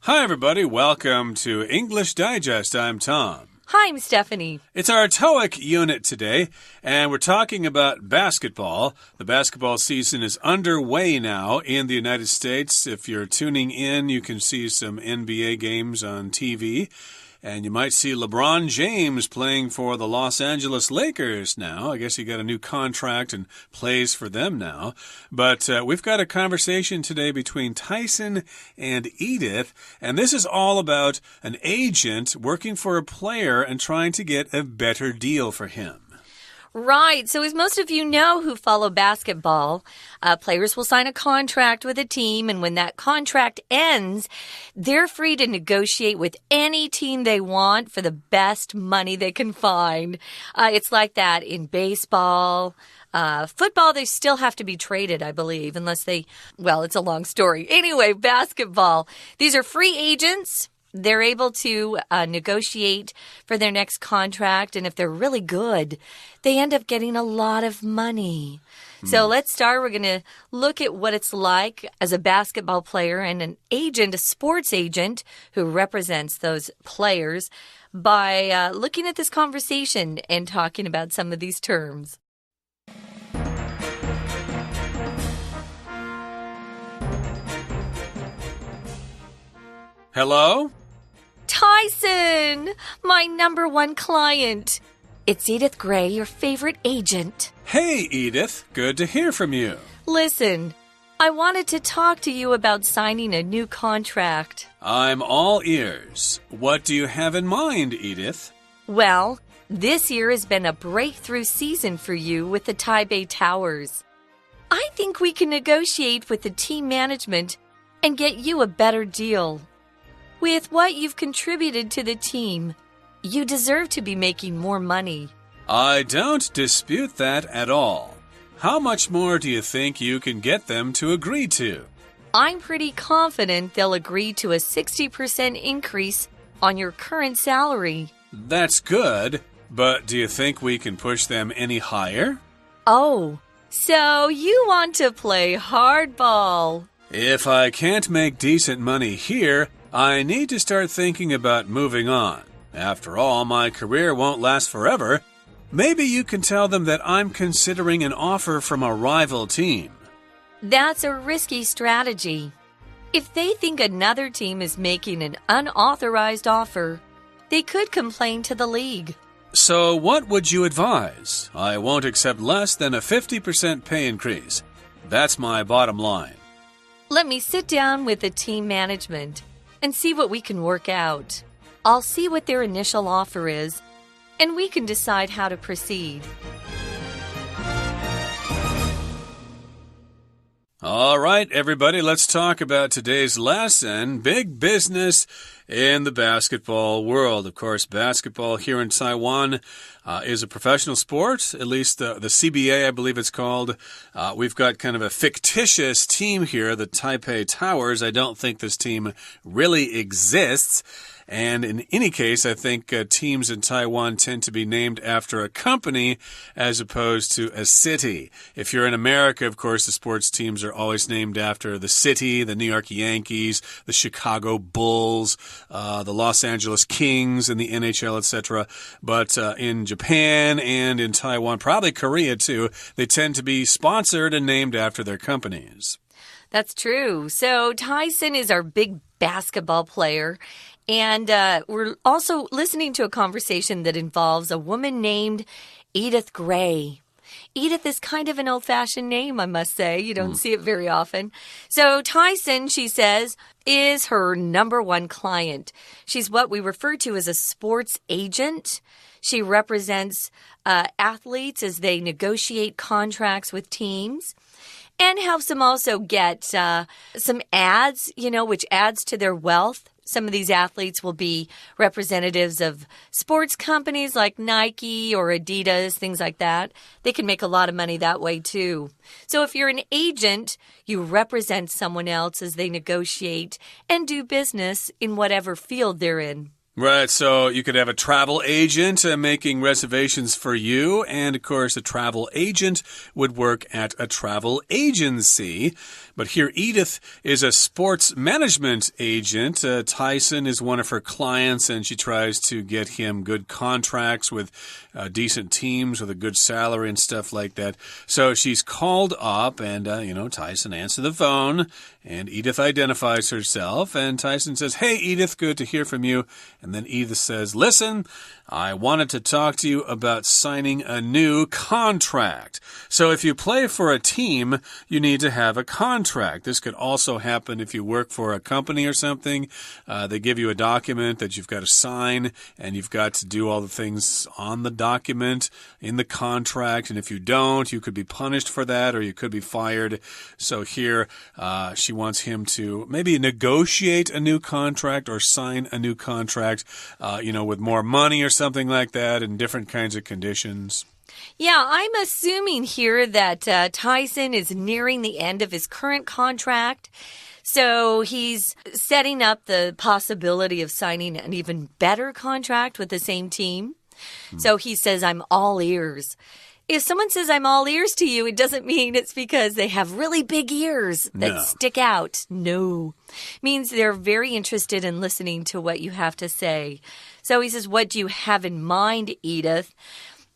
Hi, everybody. Welcome to English Digest. I'm Tom. Hi, I'm Stephanie. It's our TOEIC unit today, and we're talking about basketball. The basketball season is underway now in the United States. If you're tuning in, you can see some NBA games on TV. And you might see LeBron James playing for the Los Angeles Lakers now. I guess he got a new contract and plays for them now. But we've got a conversation today between Tyson and Edith. And this is all about an agent working for a player and trying to get a better deal for him. Right. So as most of you know who follow basketball, players will sign a contract with a team, and when that contract ends, they're free to negotiate with any team they want for the best money they can find. It's like that in baseball. Football, they still have to be traded, I believe, unless well, it's a long story. Anyway, basketball. These are free agents. They're able to negotiate for their next contract, and if they're really good, they end up getting a lot of money. So let's start. We're going to look at what it's like as a basketball player and an agent, a sports agent who represents those players by looking at this conversation and talking about some of these terms. Hello? Tyson, my #1 client. It's Edith Gray, your favorite agent. Hey, Edith. Good to hear from you. Listen, I wanted to talk to you about signing a new contract. I'm all ears. What do you have in mind, Edith? Well, this year has been a breakthrough season for you with the Taipei Towers. I think we can negotiate with the team management and get you a better deal. With what you've contributed to the team, you deserve to be making more money. I don't dispute that at all. How much more do you think you can get them to agree to? I'm pretty confident they'll agree to a 60% increase on your current salary. That's good, but do you think we can push them any higher? Oh, so you want to play hardball. If I can't make decent money here, I need to start thinking about moving on. After all, my career won't last forever. Maybe you can tell them that I'm considering an offer from a rival team. That's a risky strategy. If they think another team is making an unauthorized offer, they could complain to the league. So what would you advise? I won't accept less than a 50% pay increase. That's my bottom line. Let me sit down with the team management and see what we can work out. I'll see what their initial offer is, and we can decide how to proceed. All right, everybody, let's talk about today's lesson, big business in the basketball world. Of course, basketball here in Taiwan is a professional sport, at least the CBA, I believe it's called. We've got kind of a fictitious team here, the Taipei Towers. I don't think this team really exists. And in any case, I think teams in Taiwan tend to be named after a company as opposed to a city. If you're in America, of course, the sports teams are always named after the city, the New York Yankees, the Chicago Bulls, the Los Angeles Kings, and the NHL, etc. But in Japan and in Taiwan, probably Korea too, they tend to be sponsored and named after their companies. That's true. So Tyson is our big basketball player. And we're also listening to a conversation that involves a woman named Edith Gray. Edith is kind of an old-fashioned name, I must say. You don't see it very often. So Tyson, she says, is her #1 client. She's what we refer to as a sports agent. She represents athletes as they negotiate contracts with teams and helps them also get some ads, which adds to their wealth. Some of these athletes will be representatives of sports companies like Nike or Adidas, things like that. They can make a lot of money that way too. So if you're an agent, you represent someone else as they negotiate and do business in whatever field they're in. Right, so you could have a travel agent making reservations for you, and of course, a travel agent would work at a travel agency. But here, Edith is a sports management agent. Tyson is one of her clients, and she tries to get him good contracts with decent teams with a good salary and stuff like that. So she's called up, and, Tyson answers the phone, and Edith identifies herself, and Tyson says, "Hey, Edith, good to hear from you." And then Edith says, "Listen, I wanted to talk to you about signing a new contract." So if you play for a team, you need to have a contract. This could also happen if you work for a company or something. They give you a document that you've got to sign, and you've got to do all the things on the document in the contract. And if you don't, you could be punished for that, or you could be fired. So here, she wants him to maybe negotiate a new contract or sign a new contract, with more money or something like that and different kinds of conditions. Yeah, I'm assuming here that Tyson is nearing the end of his current contract. So he's setting up the possibility of signing an even better contract with the same team. So he says, "I'm all ears." If someone says, "I'm all ears to you," it doesn't mean it's because they have really big ears that stick out. No. It means they're very interested in listening to what you have to say. So he says, "What do you have in mind, Edith?"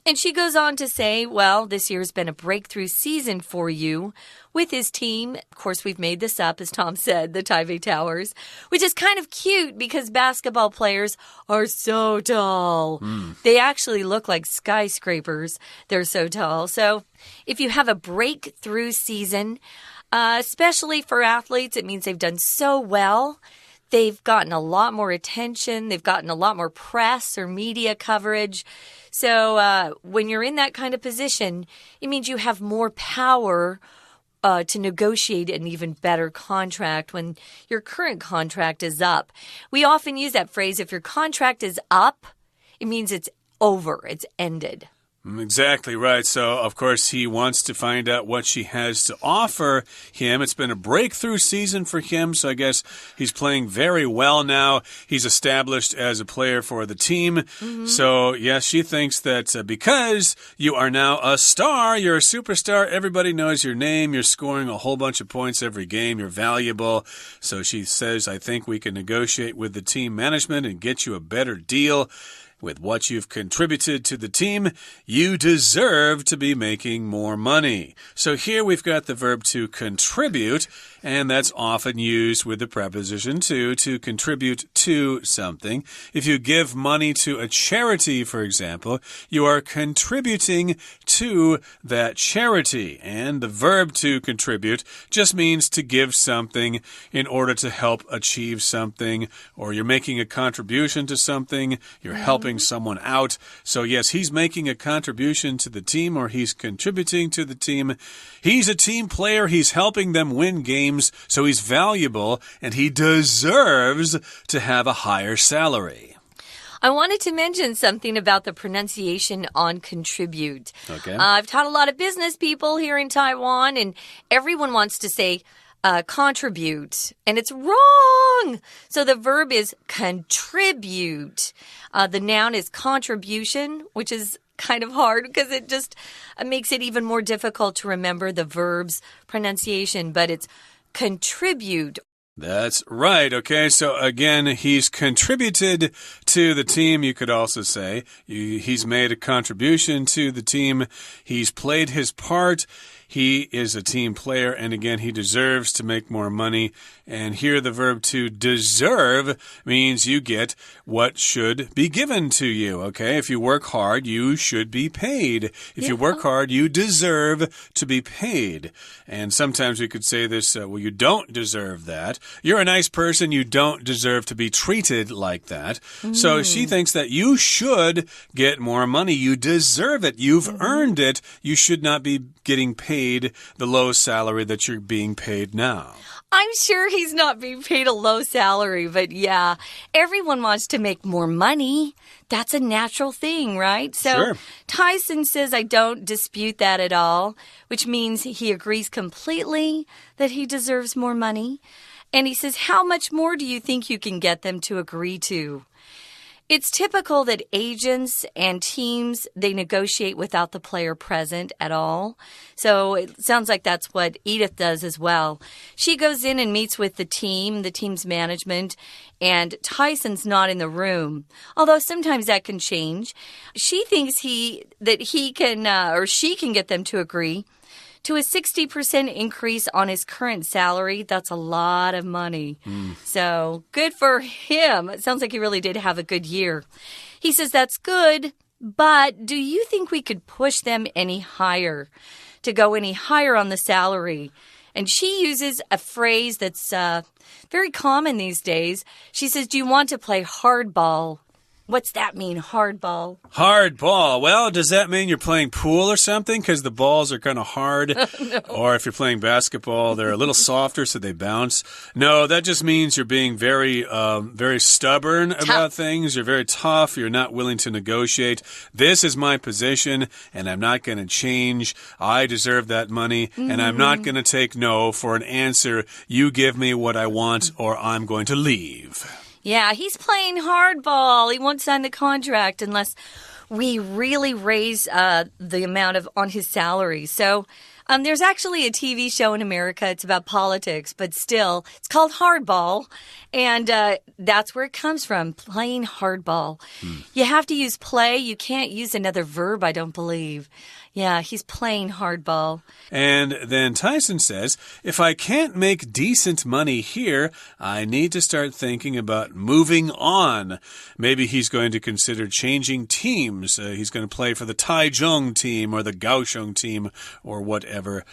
And she goes on to say, well, this year's been a breakthrough season for you with his team. Of course, we've made this up, as Tom said, the Taipei Towers, which is kind of cute because basketball players are so tall. They actually look like skyscrapers. They're so tall. So if you have a breakthrough season, especially for athletes, it means they've done so well. They've gotten a lot more attention. They've gotten a lot more press or media coverage. So when you're in that kind of position, it means you have more power to negotiate an even better contract when your current contract is up. We often use that phrase, if your contract is up, it means it's over, it's ended. Exactly right. So, of course, he wants to find out what she has to offer him. It's been a breakthrough season for him, so I guess he's playing very well now. He's established as a player for the team. So, yes, she thinks that because you are now a star, you're a superstar, everybody knows your name, you're scoring a whole bunch of points every game, you're valuable. So she says, "I think we can negotiate with the team management and get you a better deal. With what you've contributed to the team, you deserve to be making more money." So here we've got the verb to contribute, and that's often used with the preposition to contribute to something. If you give money to a charity, for example, you are contributing to that charity. And the verb to contribute just means to give something in order to help achieve something, or you're making a contribution to something, you're helping someone out. So yes, he's making a contribution to the team, or he's contributing to the team. He's a team player. He's helping them win games, so he's valuable, and he deserves to have a higher salary. I wanted to mention something about the pronunciation on contribute. Okay. I've taught a lot of business people here in Taiwan, and everyone wants to say contribute, and it's wrong. So the verb is contribute. The noun is contribution, which is kind of hard because it just makes it even more difficult to remember the verb's pronunciation, but it's contribute. That's right. Okay, so again, he's contributed to the team, you could also say. He's made a contribution to the team. He's played his part. He is a team player, and again, he deserves to make more money. And here the verb to deserve means you get what should be given to you, okay? If you work hard, you should be paid. If you work hard, you deserve to be paid. And sometimes we could say this, well, you don't deserve that. You're a nice person, you don't deserve to be treated like that. So she thinks that you should get more money. You deserve it. You've earned it. You should not be getting paid the low salary that you're being paid now. I'm sure he's not being paid a low salary, but yeah, everyone wants to make more money. That's a natural thing, right? So Sure. Tyson says, I don't dispute that at all, which means he agrees completely that he deserves more money. And he says, how much more do you think you can get them to agree to? It's typical that agents and teams, they negotiate without the player present at all. So it sounds like that's what Edith does as well. She goes in and meets with the team's management, and Tyson's not in the room. Although sometimes that can change. She thinks that he can or she can get them to agree to a 60% increase on his current salary. That's a lot of money. So good for him. It sounds like he really did have a good year. He says that's good, but do you think we could push them any higher, to go any higher on the salary? And she uses a phrase that's very common these days. She says, do you want to play hardball? What's that mean, hardball? Hardball. Well, does that mean you're playing pool or something? Because the balls are kind of hard. No. Or if you're playing basketball, they're a little softer, so they bounce. No, that just means you're being very stubborn about things. You're very tough. You're not willing to negotiate. This is my position, and I'm not going to change. I deserve that money, and I'm not going to take no for an answer. You give me what I want, or I'm going to leave. Yeah, he's playing hardball. He won't sign the contract unless we really raise the amount on his salary. So there's actually a TV show in America. It's about politics, but still, it's called Hardball. And that's where it comes from, playing hardball. You have to use play. You can't use another verb, I don't believe. Yeah, he's playing hardball. And then Tyson says, if I can't make decent money here, I need to start thinking about moving on. Maybe he's going to consider changing teams. He's going to play for the Taichung team or the Kaohsiung team or whatever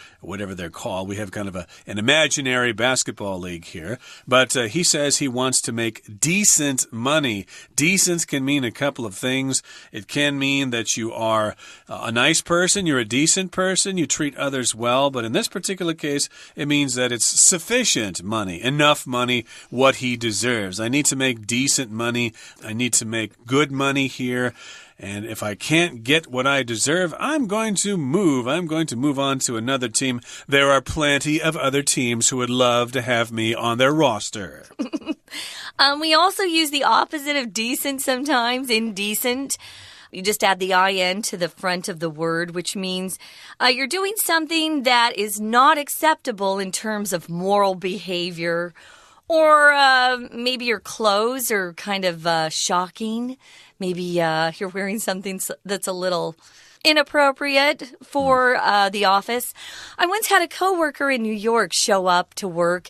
they're called. We have kind of an imaginary basketball league here. But he says he wants to make decent money. Decent can mean a couple of things. It can mean that you are a nice person. You're a decent person. You treat others well. But in this particular case, it means that it's sufficient money, enough money, what he deserves. I need to make decent money. I need to make good money here. And if I can't get what I deserve, I'm going to move. I'm going to move on to another team. There are plenty of other teams who would love to have me on their roster. We also use the opposite of decent sometimes, indecent. You just add the IN to the front of the word, which means you're doing something that is not acceptable in terms of moral behavior. Or maybe your clothes are kind of shocking. Maybe you're wearing something that's a little inappropriate for the office. I once had a coworker in New York show up to work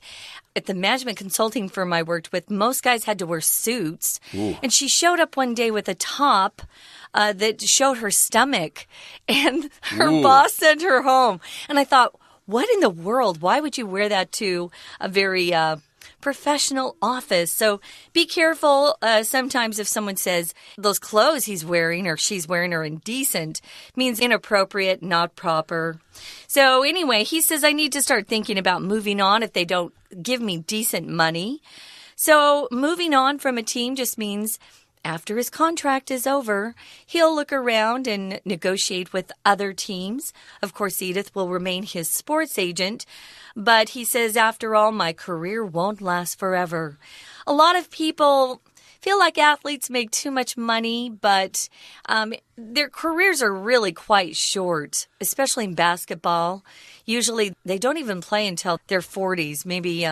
at the management consulting firm I worked with. Most guys had to wear suits. Ooh. And she showed up one day with a top that showed her stomach. And her boss sent her home. And I thought, what in the world? Why would you wear that to a very professional office? So be careful. Sometimes if someone says those clothes he's wearing or she's wearing are indecent, means inappropriate, not proper. So anyway, he says I need to start thinking about moving on if they don't give me decent money. So moving on from a team just means after his contract is over, he'll look around and negotiate with other teams. Of course, Edith will remain his sports agent, but he says, after all, my career won't last forever. A lot of people feel like athletes make too much money, but their careers are really quite short, especially in basketball. Usually they don't even play until their 40s. Maybe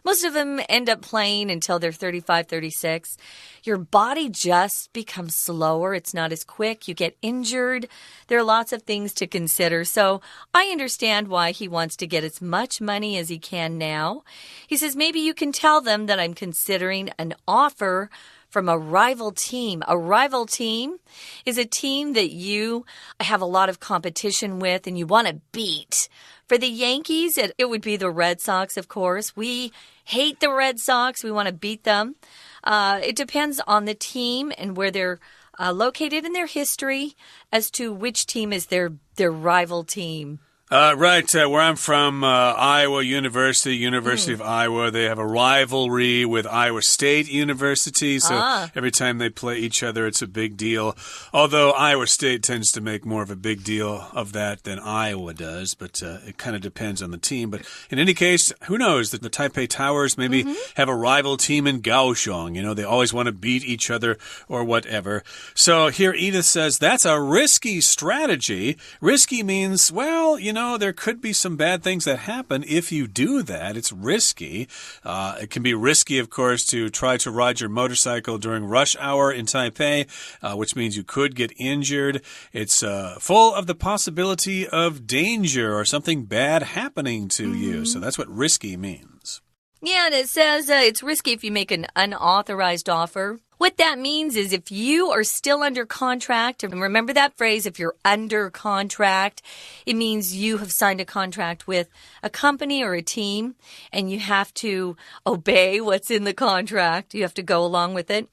most of them end up playing until they're 35, 36. Your body just becomes slower. It's not as quick. You get injured. There are lots of things to consider. So I understand why he wants to get as much money as he can now. He says, maybe you can tell them that I'm considering an offer from a rival team. A rival team is a team that you have a lot of competition with and you want to beat. For the Yankees, it would be the Red Sox, of course. We hate the Red Sox. We want to beat them. It depends on the team and where they're located in their history as to which team is their rival team. Right, where I'm from, Iowa University of Iowa, they have a rivalry with Iowa State University, so every time they play each other, it's a big deal. Although Iowa State tends to make more of a big deal of that than Iowa does, but it kind of depends on the team. But in any case, who knows? The Taipei Towers maybe have a rival team in Kaohsiung. You know, they always want to beat each other or whatever. So here Edith says, that's a risky strategy. Risky means, well, you know, there could be some bad things that happen if you do that. It's risky. It can be risky, of course, to try to ride your motorcycle during rush hour in Taipei, which means you could get injured. It's full of the possibility of danger or something bad happening to you. So that's what risky means. Yeah, and it says it's risky if you make an unauthorized offer. What that means is if you are still under contract, and remember that phrase, if you're under contract, it means you have signed a contract with a company or a team, and you have to obey what's in the contract. You have to go along with it.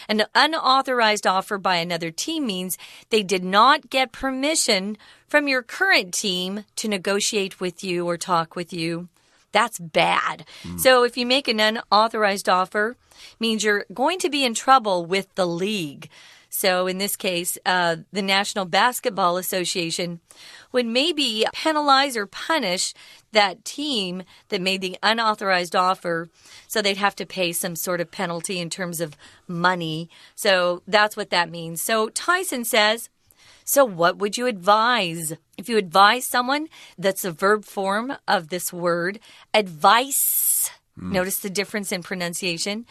An unauthorized offer by another team means they did not get permission from your current team to negotiate with you or talk with you. That's bad. So if you make an unauthorized offer, it means you're going to be in trouble with the league. So in this case, the National Basketball Association would maybe penalize or punish that team that made the unauthorized offer. So they'd have to pay some sort of penalty in terms of money. So that's what that means. So Tyson says, so what would you advise? If you advise someone, that's the verb form of this word. Advice. Notice the difference in pronunciation.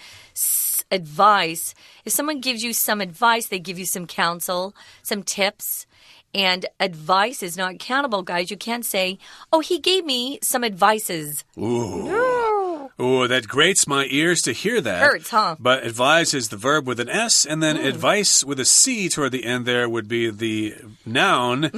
Advice. If someone gives you some advice, they give you some counsel, some tips. And advice is not countable, guys. You can't say, oh, he gave me some advices. Ooh. No. Oh, that grates my ears to hear that. Hurts, huh? But advise is the verb with an S, and then advice with a C toward the end there would be the noun.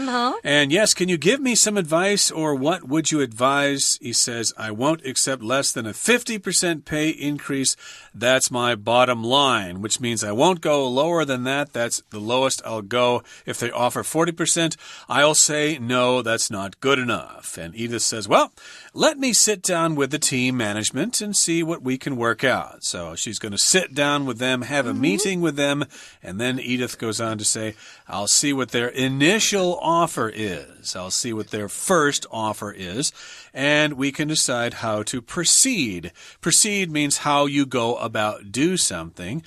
And yes, can you give me some advice, or what would you advise? He says, I won't accept less than a 50% pay increase. That's my bottom line, which means I won't go lower than that. That's the lowest I'll go. If they offer 40%, I'll say, no, that's not good enough. And Edith says, well, let me sit down with the team management and see what we can work out. So she's going to sit down with them, have a meeting with them, and then Edith goes on to say, I'll see what their initial offer is. I'll see what their first offer is, and we can decide how to proceed. Proceed means how you go about doing something.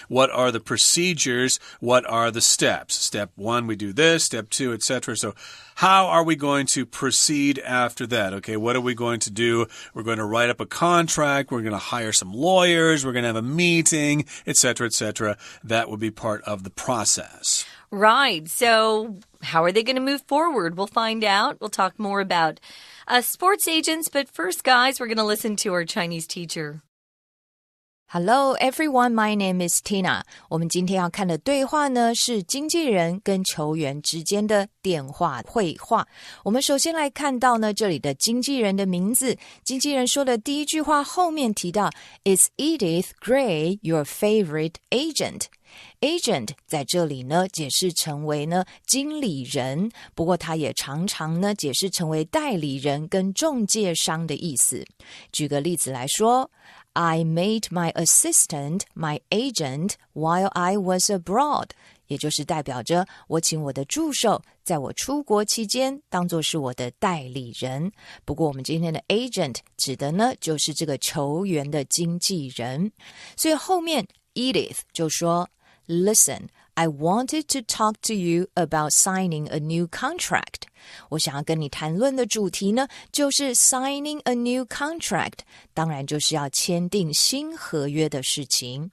What are the procedures? What are the steps? Step 1, we do this. Step 2, etc. So how are we going to proceed after that? Okay, what are we going to do? We're going to write up a contract. We're going to hire some lawyers. We're going to have a meeting, etc., etc. That would be part of the process. Right. So how are they going to move forward? We'll find out. We'll talk more about sports agents. But first, guys, we're going to listen to our Chinese teacher. Hello everyone, my name is Tina. 我们今天要看的对话呢，是经纪人跟球员之间的电话会话。我们首先来看到呢，这里的经纪人的名字。经纪人说的第一句话后面提到 Is Edith Gray your favorite agent? Agent 在这里呢解释成为呢经理人，不过它也常常呢解释成为代理人跟中介商的意思。举个例子来说I made my assistant my agent while I was abroad. 也就是代表着我请我的助手在我出国期间当作是我的代理人。不过我们今天的 agent 指的呢就是这个球员的经纪人。所以后面 Edith 就说 Listen, I wanted to talk to you about signing a new contract. 我想要跟你谈论的主题呢，就是 signing a new contract， 当然就是要签订新合约的事情。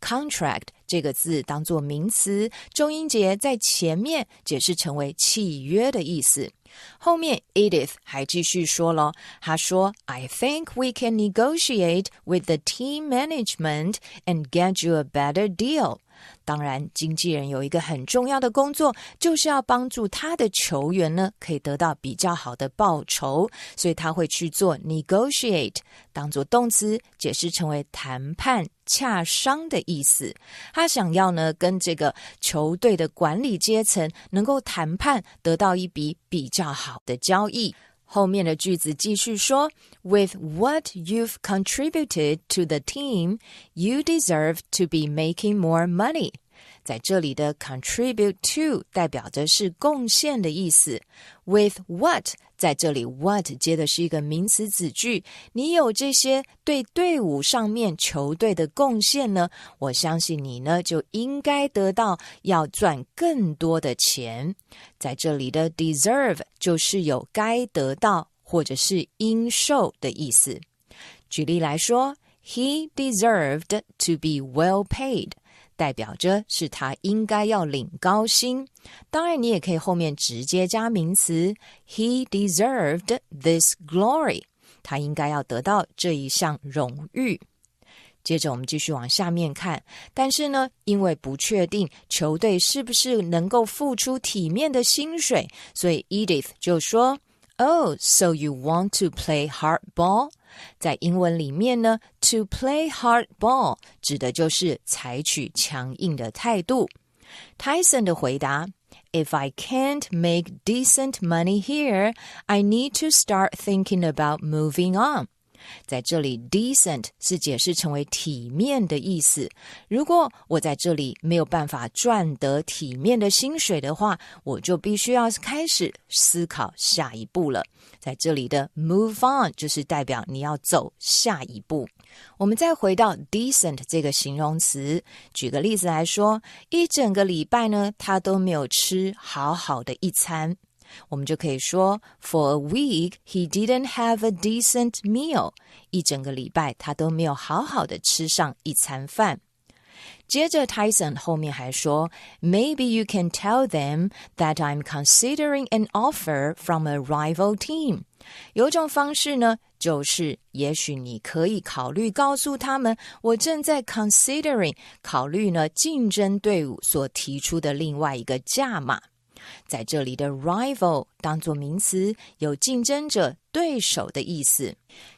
Contract 这个字当作名词，重音节在前面解释成为契约的意思。后面 Edith 还继续说了，她说 I think we can negotiate with the team management and get you a better deal. 当然，经纪人有一个很重要的工作，就是要帮助他的球员呢，可以得到比较好的报酬，所以他会去做 negotiate， 当作动词，解释成为谈判、洽商的意思。他想要呢，跟这个球队的管理阶层能够谈判，得到一笔比较好的交易。后面的句子继续说 With what you've contributed to the team, you deserve to be making more money. 在这里的 contribute to 代表着是贡献的意思。With what 在这里 what 接的是一个名词子句，你有这些对队伍上面球队的贡献呢，我相信你呢就应该得到要赚更多的钱。在这里的 deserve 就是有该得到或者是应受的意思。举例来说 He deserved to be well paid，代表着是他应该要领高薪。当然你也可以后面直接加名词 He deserved this glory， 他应该要得到这一项荣誉。接着我们继续往下面看，但是呢，因为不确定球队是不是能够付出体面的薪水，所以 Edith 就说 Oh, so you want to play hardball？在英文里面呢 to play hardball 指的就是采取强硬的态度。Tyson 的回答 If I can't make decent money here, I need to start thinking about moving on。在这里 decent 是解释成为体面的意思，如果我在这里没有办法赚得体面的薪水的话，我就必须要开始思考下一步了。在这里的 move on 就是代表你要走下一步。我们再回到 decent 这个形容词，举个例子来说，一整个礼拜呢，他都没有吃好好的一餐，我们就可以说 For a week, he didn't have a decent meal. 一整个礼拜他都没有好好的吃上一餐饭。接着 Tyson 后面还说 Maybe you can tell them that I'm considering an offer from a rival team. 有一种方式呢，就是也许你可以考虑告诉他们，我正在 considering 考虑呢竞争队伍所提出的另外一个价码。在这里的 rival 当作名词，有竞争者、对手的意思。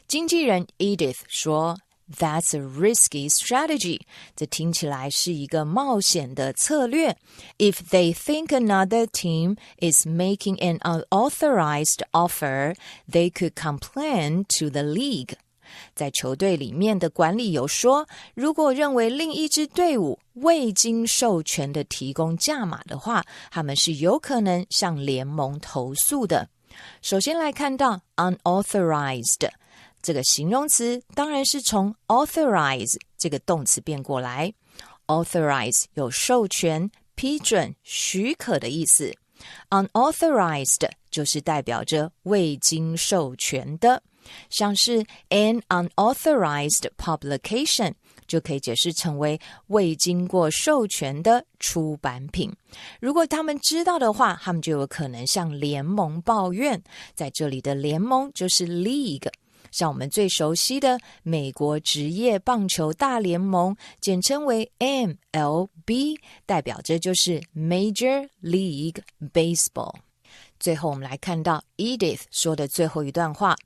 经纪人 Edith 说 That's a risky strategy. 这听起来是一个冒险的策略。If they think another team is making an unauthorized offer, they could complain to the league. 在球队里面的管理有说，如果认为另一支队伍未经授权的提供价码的话，他们是有可能向联盟投诉的。首先来看到 unauthorized 这个形容词，当然是从 authorize 这个动词变过来。authorize 有授权、批准、许可的意思。unauthorized 就是代表着未经授权的，像是 an unauthorized publication 就可以解释成为未经过授权的出版品。如果他们知道的话，他们就有可能向联盟抱怨。在这里的联盟就是 league， 像我们最熟悉的美国职业棒球大联盟，简称为 MLB， 代表着就是 Major League Baseball。最后我们来看到 Edith 说的最后一段话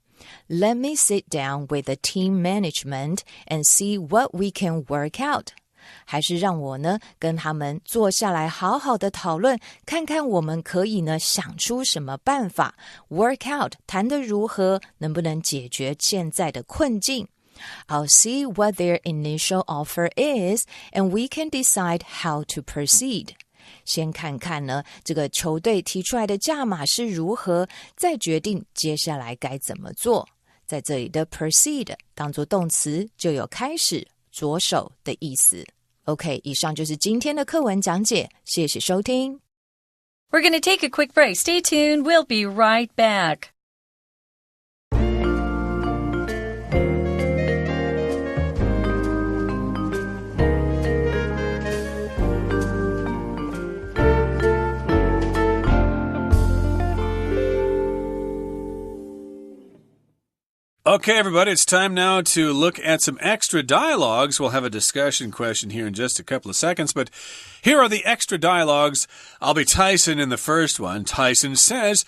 Let me sit down with the team management and see what we can work out. 还是让我呢跟他们坐下来好好的讨论，看看我们可以呢想出什么办法 work out 谈得如何，能不能解决现在的困境。I'll see what their initial offer is and we can decide how to proceed.先看看呢这个球队提出来的价码是如何，再决定接下来该怎么做。在这里的 proceed 当作动词，就有开始、着手的意思。OK， 以上就是今天的课文讲解，谢谢收听。We're going to take a quick break. Stay tuned. We'll be right back. Okay, everybody, it's time now to look at some extra dialogues. We'll have a discussion question here in just a couple of seconds, but here are the extra dialogues. I'll be Tyson in the first one. Tyson says,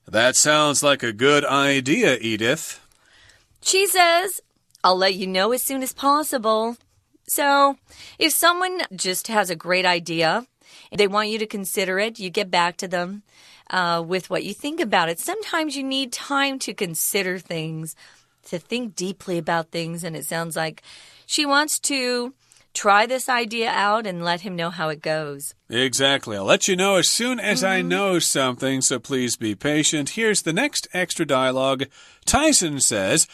"That sounds like a good idea, Edith." She says, "I'll let you know as soon as possible." So, if someone just has a great idea, they want you to consider it, you get back to them with what you think about it. Sometimes you need time to consider things, to think deeply about things, and it sounds like she wants to try this idea out and let him know how it goes. Exactly. I'll let you know as soon as I know something, so please be patient. Here's the next extra dialogue. Tyson says,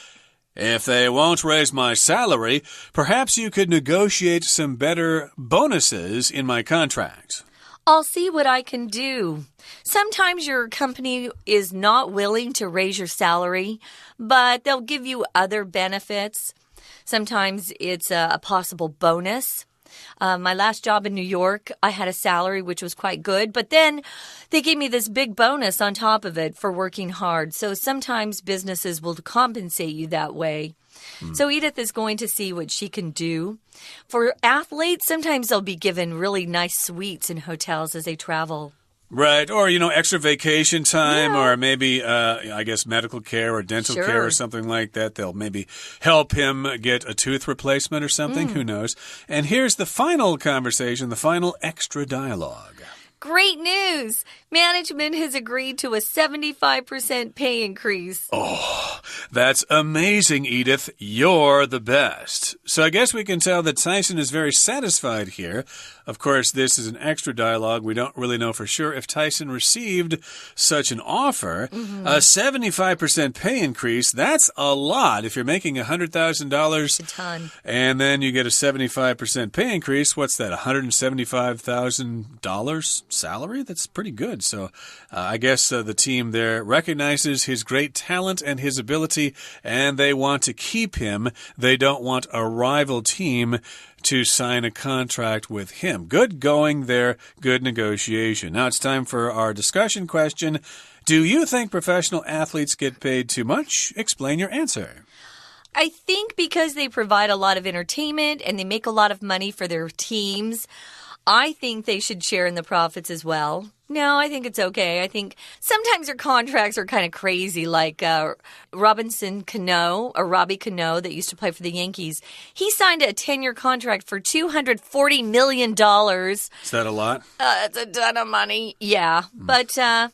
"If they won't raise my salary, perhaps you could negotiate some better bonuses in my contract." I'll see what I can do. Sometimes your company is not willing to raise your salary, but they'll give you other benefits. Sometimes it's a possible bonus. My last job in New York, I had a salary which was quite good, but then they gave me this big bonus on top of it for working hard. So sometimes businesses will compensate you that way. So Edith is going to see what she can do. For athletes, sometimes they'll be given really nice suites in hotels as they travel. Right. Or, extra vacation time or maybe, I guess, medical care or dental care or something like that. They'll maybe help him get a tooth replacement or something. Who knows? And here's the final conversation, the final extra dialogue. Great news! Management has agreed to a 75% pay increase. Oh, that's amazing, Edith. You're the best. So I guess we can tell that Tyson is very satisfied here. Of course, this is an extra dialogue. We don't really know for sure if Tyson received such an offer. A 75% pay increase, that's a lot. If you're making $100,000 a ton. And then you get a 75% pay increase, what's that, $175,000 salary? That's pretty good. So I guess the team there recognizes his great talent and his ability, and they want to keep him. They don't want a rival team to sign a contract with him. Good going there, good negotiation. Now it's time for our discussion question. Do you think professional athletes get paid too much? Explain your answer. I think because they provide a lot of entertainment and they make a lot of money for their teams, I think they should share in the profits as well. No, I think it's okay. I think sometimes their contracts are kind of crazy, like Robinson Cano, or Robbie Cano, that used to play for the Yankees. He signed a 10-year contract for $240 million. Is that a lot? That's a ton of money. Yeah, but I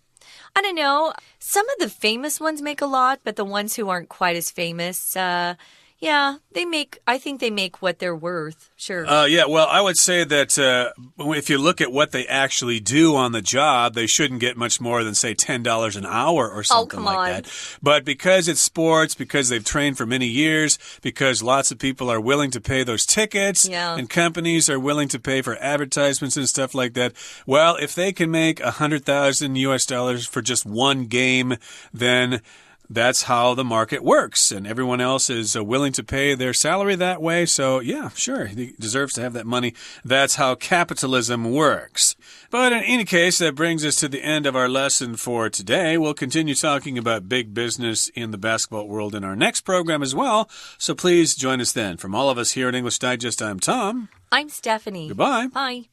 don't know. Some of the famous ones make a lot, but the ones who aren't quite as famous, yeah, I think they make what they're worth. Sure. Yeah, well, I would say that if you look at what they actually do on the job, they shouldn't get much more than, say, $10 an hour or something like that. But because it's sports, because they've trained for many years, because lots of people are willing to pay those tickets, and companies are willing to pay for advertisements and stuff like that, well, if they can make $100,000 for just one game, then that's how the market works, and everyone else is willing to pay their salary that way. So, yeah, sure, he deserves to have that money. That's how capitalism works. But in any case, that brings us to the end of our lesson for today. We'll continue talking about big business in the basketball world in our next program as well. So please join us then. From all of us here at English Digest, I'm Tom. I'm Stephanie. Goodbye. Bye.